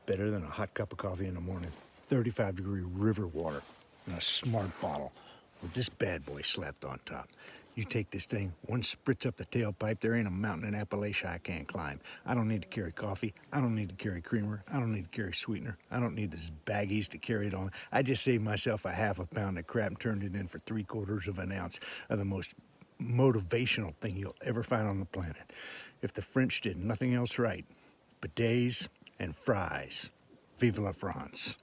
Better than a hot cup of coffee in the morning. 35-degree river water in a smart bottle with this bad boy slapped on top. You take this thing, one spritz up the tailpipe, there ain't a mountain in Appalachia I can't climb. I don't need to carry coffee. I don't need to carry creamer. I don't need to carry sweetener. I don't need this baggies to carry it on. I just saved myself a half a pound of crap and turned it in for 3/4 of an ounce of the most motivational thing you'll ever find on the planet. If the French did nothing else right, bidets and fries. Vive la France.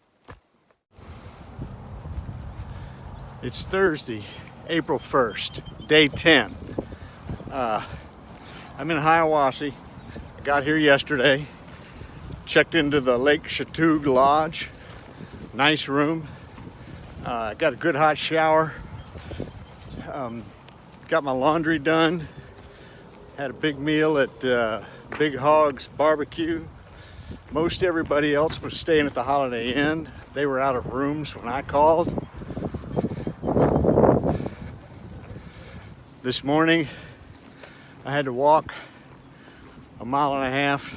It's Thursday, April 1st, day 10. I'm in Hiawassee. I got here yesterday, checked into the Lake Chatuge Lodge. Nice room. Got a good hot shower. Got my laundry done. Had a big meal at Big Hog's Barbecue. Most everybody else was staying at the Holiday Inn. They were out of rooms when I called. This morning, I had to walk 1.5 miles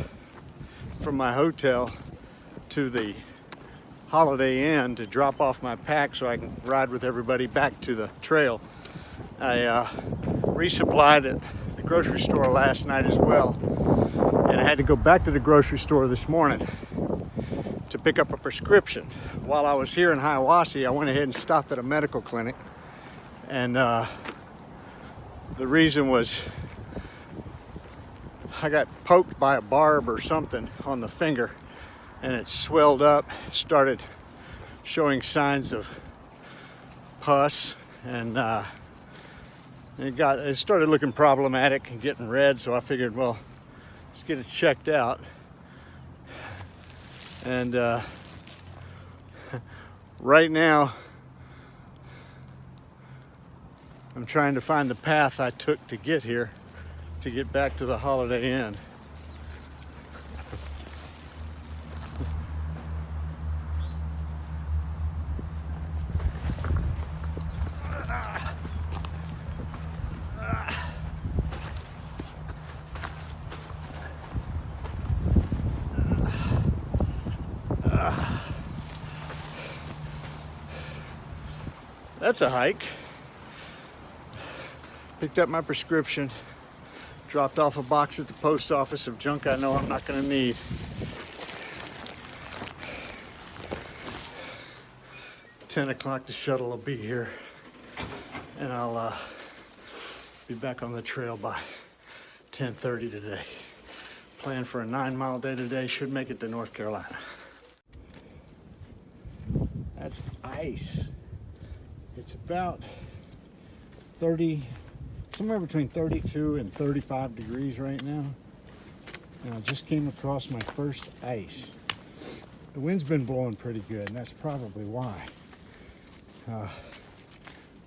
from my hotel to the Holiday Inn to drop off my pack so I can ride with everybody back to the trail. I resupplied at the grocery store last night as well, and I had to go back to the grocery store this morning to pick up a prescription. While I was here in Hiawassee, I went ahead and stopped at a medical clinic, and the reason was I got poked by a barb or something on the finger, and it swelled up, started showing signs of pus, and it started looking problematic and getting red. So I figured, well, let's get it checked out. And right now, I'm trying to find the path I took to get here, to get back to the Holiday Inn. That's a hike. Picked up my prescription, dropped off a box at the post office of junk I know I'm not going to need. At 10 o'clock, the shuttle will be here, and I'll be back on the trail by 10:30 today. Plan for a 9-mile day today. Should make it to North Carolina. That's ice. It's about 30, somewhere between 32 and 35 degrees right now. And I just came across my first ice. The wind's been blowing pretty good, and that's probably why.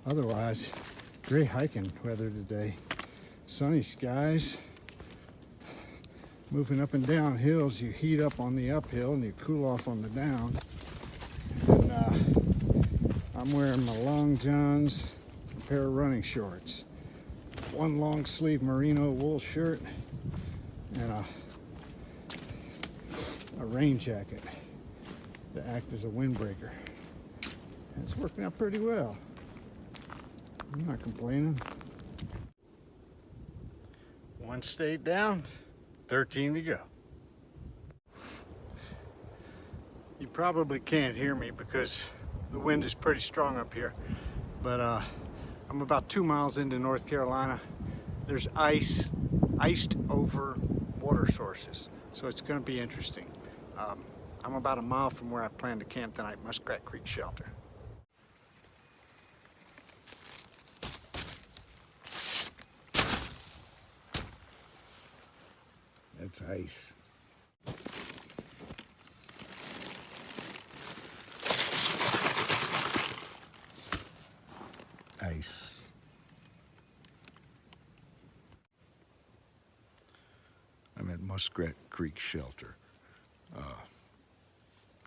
Otherwise, great hiking weather today. Sunny skies. Moving up and down hills, you heat up on the uphill and you cool off on the down. And I'm wearing my long johns, a pair of running shorts, one long sleeve merino wool shirt, and a rain jacket to act as a windbreaker. And it's working out pretty well. I'm not complaining. One state down, 13 to go. You probably can't hear me because the wind is pretty strong up here, but I'm about 2 miles into North Carolina. There's iced over water sources, so it's going to be interesting. I'm about 1 mile from where I plan to camp tonight, Muskrat Creek Shelter. That's ice. Ice. I'm at Muskrat Creek Shelter.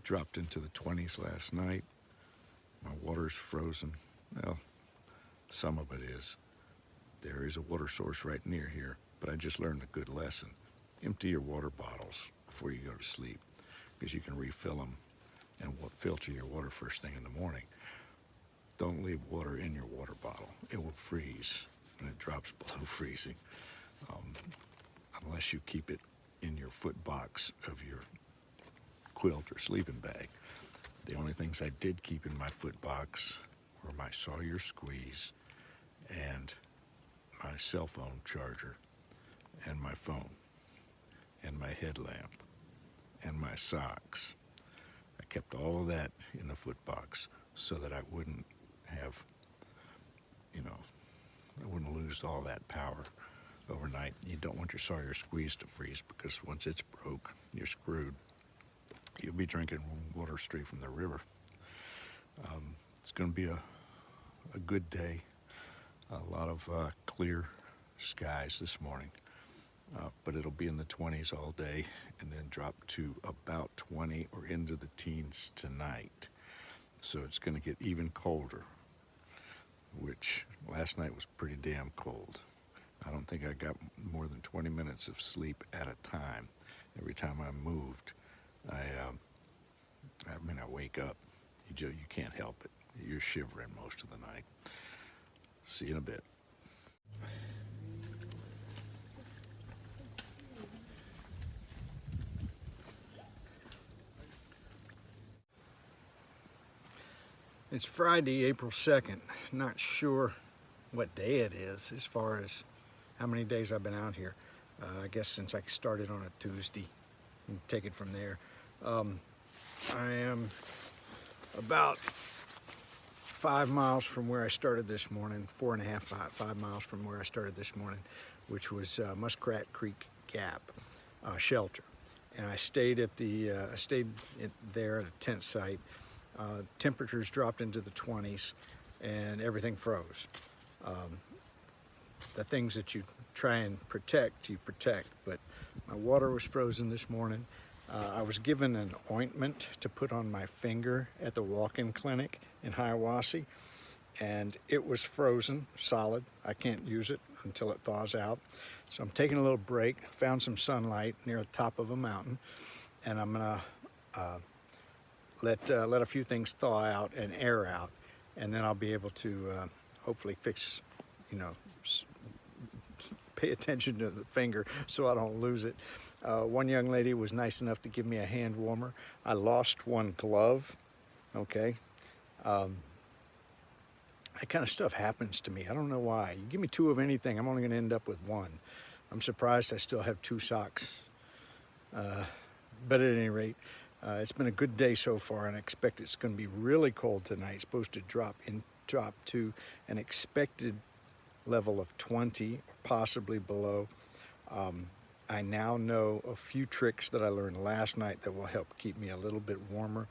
Dropped into the 20s last night. My water's frozen. Well, some of it is. There is a water source right near here, but I just learned a good lesson. Empty your water bottles before you go to sleep. because you can refill them and filter your water first thing in the morning. Don't leave water in your water bottle. It will freeze when it drops below freezing, unless you keep it in your foot box of your quilt or sleeping bag. The only things I did keep in my foot box were my Sawyer squeeze and my cell phone charger and my phone and my headlamp and my socks. I kept all of that in the foot box so that I wouldn't have, I wouldn't lose all that power overnight. You don't want your Sawyer squeeze to freeze, because once it's broke, you're screwed. You'll be drinking water straight from the river. It's going to be a good day. A lot of clear skies this morning, but it'll be in the 20s all day and then drop to about 20 or into the teens tonight. So it's going to get even colder, which last night was pretty damn cold. I don't think I got more than 20 minutes of sleep at a time. Every time I moved, I wake up. You can't help it. You're shivering most of the night. See you in a bit. It's Friday, April 2nd. Not sure what day it is as far as how many days I've been out here. I guess since I started on a Tuesday, and take it from there. I am about 5 miles from where I started this morning, 5 miles from where I started this morning, which was Muskrat Creek Gap shelter. And I stayed at there at a tent site. Temperatures dropped into the 20s and everything froze. The things that you try and protect, you protect, but my water was frozen this morning. I was given an ointment to put on my finger at the walk-in clinic in Hiawassee, and it was frozen solid. I can't use it until it thaws out. So I'm taking a little break, found some sunlight near the top of a mountain, and I'm gonna let a few things thaw out and air out, and then I'll be able to hopefully fix, pay attention to the finger so I don't lose it. One young lady was nice enough to give me a hand warmer. I lost one glove, okay? That kind of stuff happens to me. I don't know why. You give me two of anything, I'm only gonna end up with one. I'm surprised I still have 2 socks. But at any rate, it's been a good day so far, and I expect it's gonna be really cold tonight. It's supposed to drop to an expected level of 20, or possibly below. I now know a few tricks that I learned last night that will help keep me a little bit warmer.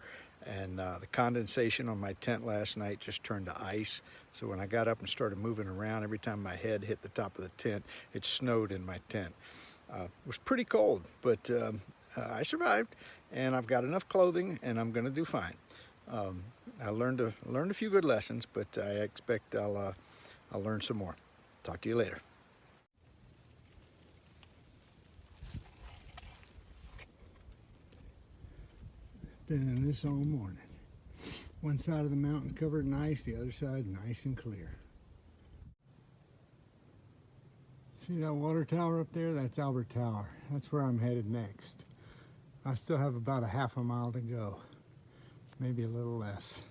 And the condensation on my tent last night just turned to ice. So when I got up and started moving around, every time my head hit the top of the tent, it snowed in my tent. It was pretty cold, but I survived, and I've got enough clothing, and I'm gonna do fine. I learned a few good lessons, but I expect I'll learn some more. Talk to you later. Been in this all morning. One side of the mountain covered in ice, the other side nice and clear. See that water tower up there? That's Albert Tower. That's where I'm headed next. I still have about a half a mile to go, maybe a little less.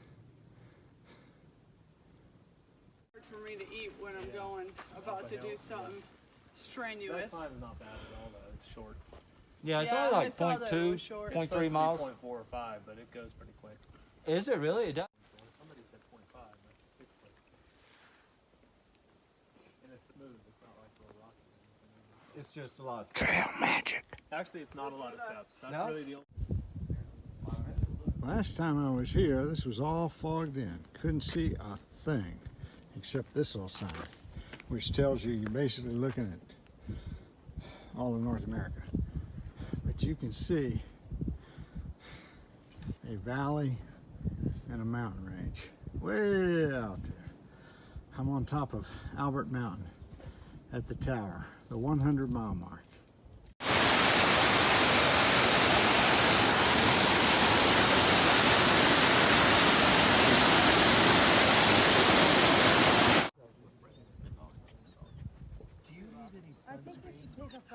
For me to eat when I'm about to do something strenuous. That climb is not bad at all, though. It's short. Yeah, it's Yeah, only I like saw that it 0.2, was short. 0.3 miles. 0.4 or 5, but it goes pretty quick. Is it really? It does. Somebody said 0.5, but it's quick. And it's smooth. It's not like real rocky or anything. It's just a lot of Trail magic. Actually, it's not a lot of steps. That's No? really the only... Last time I was here, this was all fogged in. Couldn't see a thing except this little sign, which tells you you're basically looking at all of North America. But you can see a valley and a mountain range way out there. I'm on top of Albert Mountain at the tower, the 100-mile mark.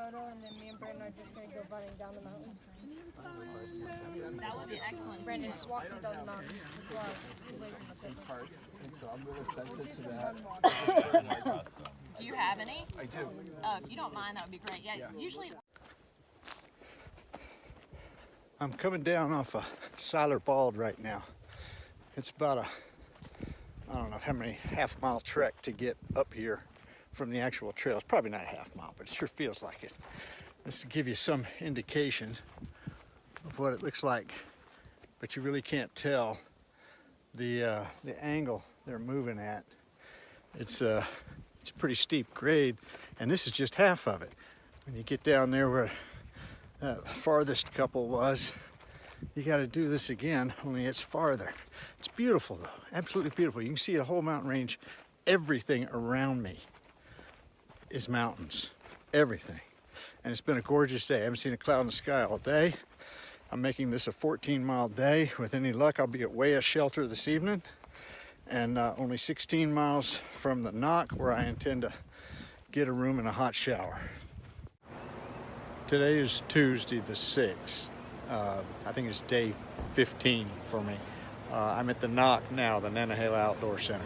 photo, and then me and Brandon are just gonna go running down the mountain. That would be excellent. Brandon walking down the mountain as well. He's away from the picture. Parts, and so I'm really sensitive to that. Do you have any? I do. Oh, if you don't mind, that would be great. Yeah, usually. I'm coming down off a Siler Bald right now. It's about a, I don't know how many half-mile trek to get up here from the actual trail. It's probably not a half mile, but it sure feels like it. This to give you some indication of what it looks like, but you really can't tell the angle they're moving at. It's a pretty steep grade, and this is just half of it. When you get down there where that farthest couple was, you got to do this again, only it's farther. It's beautiful though, absolutely beautiful. You can see the whole mountain range. Everything around me is mountains, everything. And it's been a gorgeous day. I haven't seen a cloud in the sky all day. I'm making this a 14-mile day. With any luck, I'll be at Weah Shelter this evening, and only 16 miles from the Knock, where I intend to get a room and a hot shower. Today is Tuesday the 6th. I think it's day 15 for me. I'm at the Knock now, the Nantahala Outdoor Center.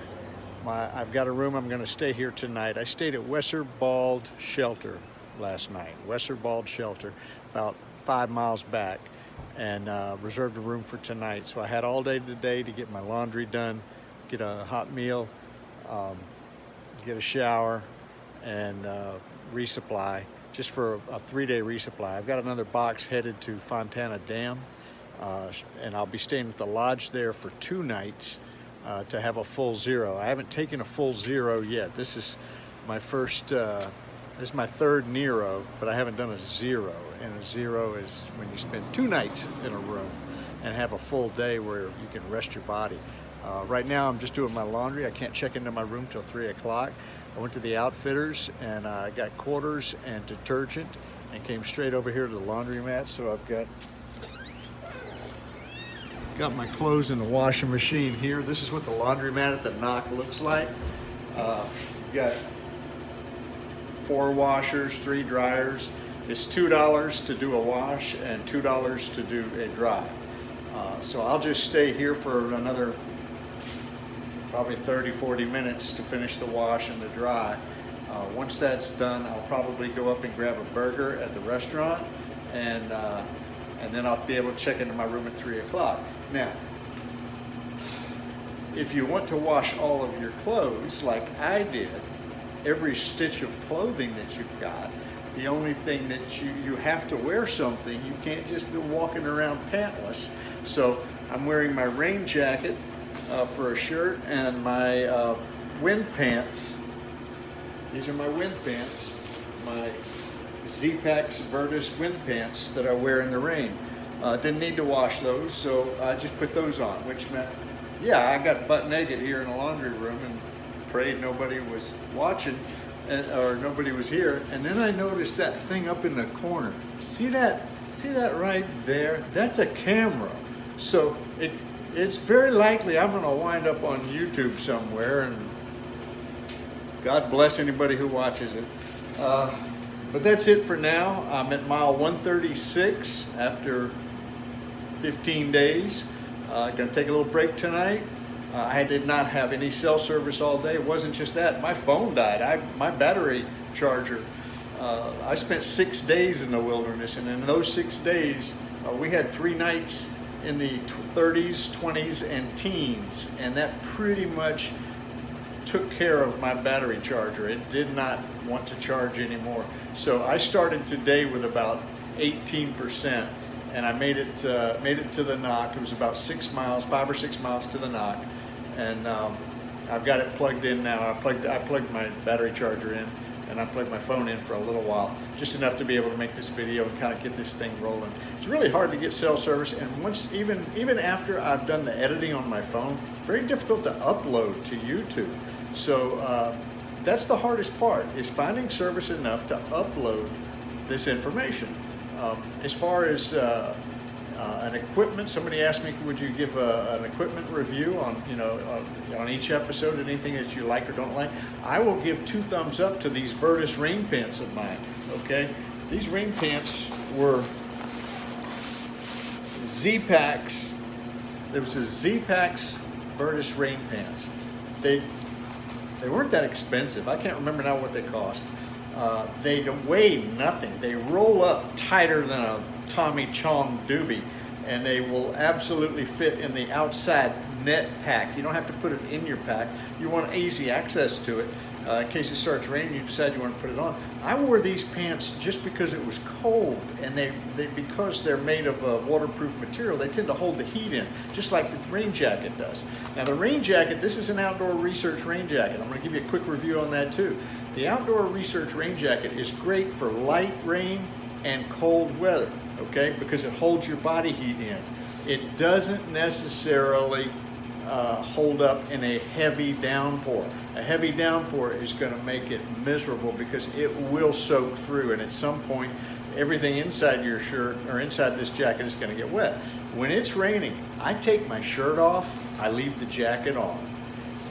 I've got a room. I'm going to stay here tonight. I stayed at Wesser Bald Shelter last night. Wesser Bald Shelter, about 5 miles back, and reserved a room for tonight. So I had all day today to get my laundry done, get a hot meal, get a shower, and resupply, just for a 3-day resupply. I've got another box headed to Fontana Dam, and I'll be staying at the lodge there for 2 nights to have a full zero. I haven't taken a full zero yet. This is my first, this is my 3rd Nero, but I haven't done a zero. And a zero is when you spend 2 nights in a room and have a full day where you can rest your body. Right now I'm just doing my laundry. I can't check into my room till 3 o'clock. I went to the Outfitters and I got quarters and detergent and came straight over here to the laundromat. So I've got my clothes in the washing machine here. This is what the laundromat at the Knock looks like. You've got 4 washers, 3 dryers. It's $2 to do a wash and $2 to do a dry. So I'll just stay here for another probably 30-40 minutes to finish the wash and the dry. Once that's done, I'll probably go up and grab a burger at the restaurant, and then I'll be able to check into my room at 3 o'clock. Now, if you want to wash all of your clothes like I did, every stitch of clothing that you've got, the only thing that you have to wear something. You can't just be walking around pantless. So I'm wearing my rain jacket for a shirt and my wind pants. These are my wind pants, my Z-Pax Virtus wind pants that I wear in the rain. Didn't need to wash those, so I just put those on, which meant, yeah, I got butt naked here in the laundry room and prayed nobody was watching or nobody was here. And then I noticed that thing up in the corner. See that right there? That's a camera. So it's very likely I'm gonna wind up on YouTube somewhere, and God bless anybody who watches it. But that's it for now. I'm at mile 136 after 15 days. Gonna take a little break tonight. I did not have any cell service all day. It wasn't just that, my phone died. My battery charger, I spent 6 days in the wilderness, and in those 6 days, we had 3 nights in the 30s, 20s, and teens, and that pretty much took care of my battery charger. It did not want to charge anymore. So I started today with about 18%, and I made it to the Knock. It was about 6 miles, 5 or 6 miles to the Knock, and I've got it plugged in now. I plugged my battery charger in, and I plugged my phone in for a little while, just enough to be able to make this video and kind of get this thing rolling. It's really hard to get cell service, and once even after I've done the editing on my phone, very difficult to upload to YouTube. So that's the hardest part, is finding service enough to upload this information. As far as an equipment, somebody asked me, would you give an equipment review on, on each episode, anything that you like or don't like? I will give 2 thumbs up to these Virtus rain pants of mine, okay? These rain pants were Z-Packs. There was a Z-Packs Virtus rain pants. They weren't that expensive. I can't remember now what they cost. They weigh nothing. They roll up tighter than a Tommy Chong doobie, and they will absolutely fit in the outside net pack. You don't have to put it in your pack. You want easy access to it. In case it starts raining, you decide you want to put it on. I wore these pants just because it was cold, and because they're made of waterproof material, they tend to hold the heat in, just like the rain jacket does. Now the rain jacket, this is an Outdoor Research rain jacket. I'm going to give you a quick review on that too. The Outdoor Research rain jacket is great for light rain and cold weather, okay, because it holds your body heat in. It doesn't necessarily hold up in a heavy downpour. A heavy downpour is going to make it miserable because it will soak through, and at some point everything inside your shirt or inside this jacket is going to get wet. When it's raining, I take my shirt off, I leave the jacket on.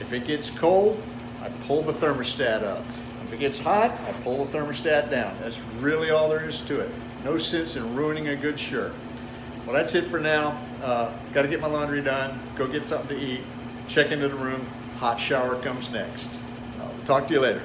If it gets cold, I pull the thermostat up. If it gets hot, I pull the thermostat down. That's really all there is to it. No sense in ruining a good shirt. Well, that's it for now. Got to get my laundry done, go get something to eat, check into the room. Hot shower comes next. I'll talk to you later.